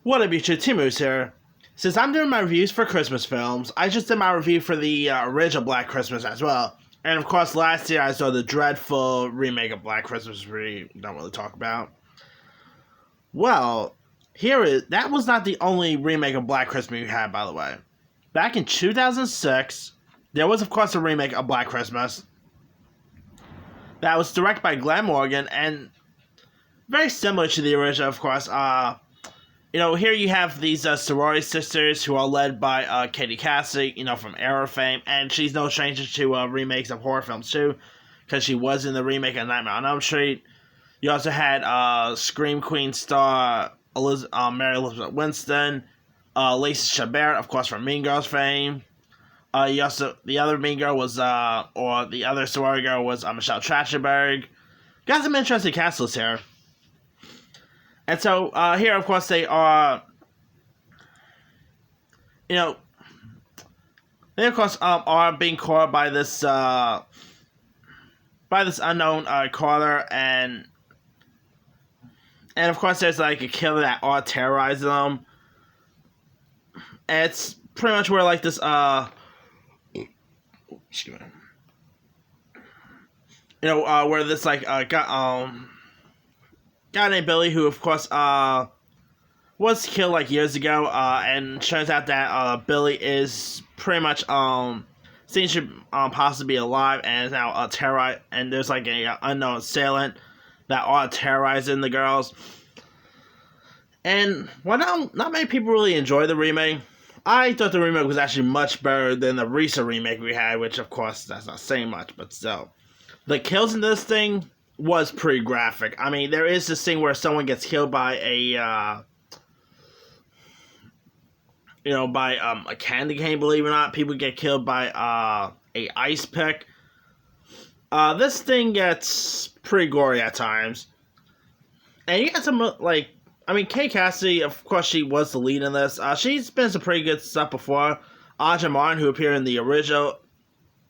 What up, YouTube? Timus here. Since I'm doing my reviews for Christmas films, I just did my review for the original Black Christmas as well. And of course, last year I saw the dreadful remake of Black Christmas, we don't really talk about. Well, that was not the only remake of Black Christmas we had, by the way. Back in 2006, there was of course a remake of Black Christmas that was directed by Glenn Morgan and very similar to the original, of course. Here you have these sorority sisters who are led by Katie Cassidy, from Arrow fame, and she's no stranger to remakes of horror films too, because she was in the remake of Nightmare on Elm Street. You also had Scream Queen star Mary Elizabeth Winstead, Lacey Chabert, of course, from Mean Girls fame. The other Mean Girl was, or the other sorority girl was Michelle Trachtenberg. Got some interesting cast lists here. And so, here, of course, they are, they, of course, are being caught by this unknown caller, and of course, there's, like, a killer that are terrorizing them. And it's pretty much where, like, this, excuse me, where this, like, guy named Billy, who of course was killed like years ago, and turns out that Billy is pretty much seems to possibly be alive and is now terrorized, and there's like a unknown assailant that are terrorizing the girls. And while not many people really enjoy the remake, I thought the remake was actually much better than the recent remake we had, which of course that's not saying much, but still. The kills in this thing was pretty graphic. I mean, there is this thing where someone gets killed by a candy cane, believe it or not. People get killed by a ice pick. This thing gets pretty gory at times. And you got some, Kay Cassidy, of course, she was the lead in this. She's been some pretty good stuff before. Aja Martin, who appeared in the original,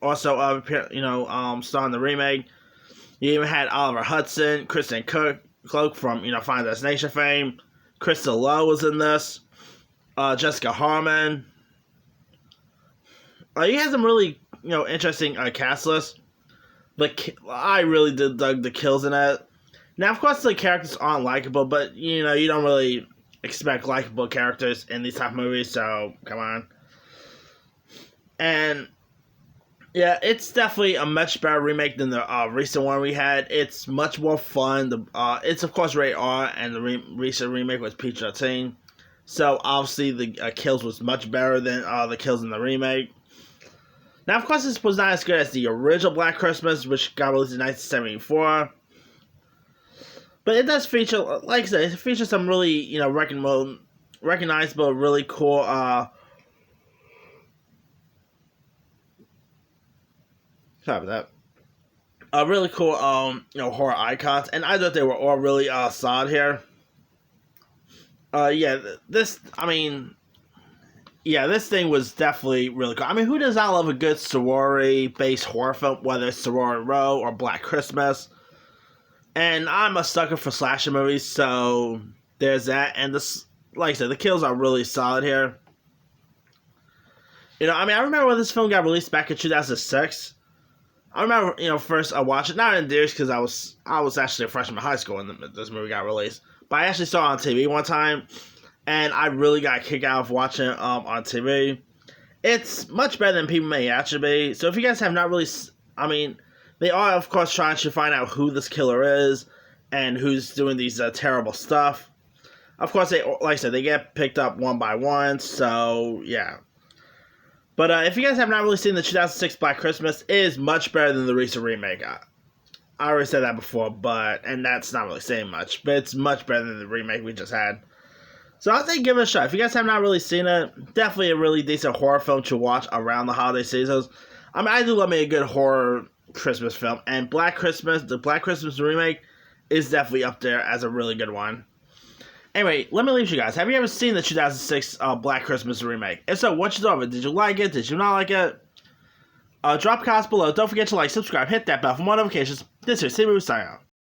also appeared, starring the remake. You even had Oliver Hudson, Kristen Cloak from, Final Destination fame. Crystal Lowe was in this. Jessica Harmon. You had some really, interesting cast lists. I really did dug the kills in it. Now, of course, the characters aren't likable, but, you don't really expect likable characters in these type of movies, so, come on. And yeah, it's definitely a much better remake than the recent one we had. It's much more fun. It's, of course, rated R, and the recent remake was PG-13. So, obviously, the kills was much better than the kills in the remake. Now, of course, this was not as good as the original Black Christmas, which got released in 1974. But it does feature, like I said, it features some really, recognizable, really cool, sorry about that. Really cool, horror icons, and I thought they were all really solid here. This thing was definitely really cool. I mean, who does not love a good sorority-based horror film, whether it's Sorority Row or Black Christmas? And I'm a sucker for slasher movies, so there's that. And this, like I said, the kills are really solid here. I remember when this film got released back in 2006. I remember, first I watched it, not in theaters because I was actually a freshman in high school when this movie got released. But I actually saw it on TV one time, and I really got a kick out of watching it on TV. It's much better than people may actually be. So if you guys have not really, they are, of course, trying to find out who this killer is and who's doing these terrible stuff. Of course, like I said, they get picked up one by one, so, yeah. But if you guys have not really seen the 2006 Black Christmas, it is much better than the recent remake. I already said that before, and that's not really saying much, but it's much better than the remake we just had. So I think give it a shot. If you guys have not really seen it, definitely a really decent horror film to watch around the holiday seasons. I do love me a good horror Christmas film, and the Black Christmas remake is definitely up there as a really good one. Anyway, let me leave you guys. Have you ever seen the 2006 Black Christmas remake? If so, what you thought of it? Did you like it? Did you not like it? Drop comments below. Don't forget to like, subscribe, hit that bell for more notifications. This is Timu signing out.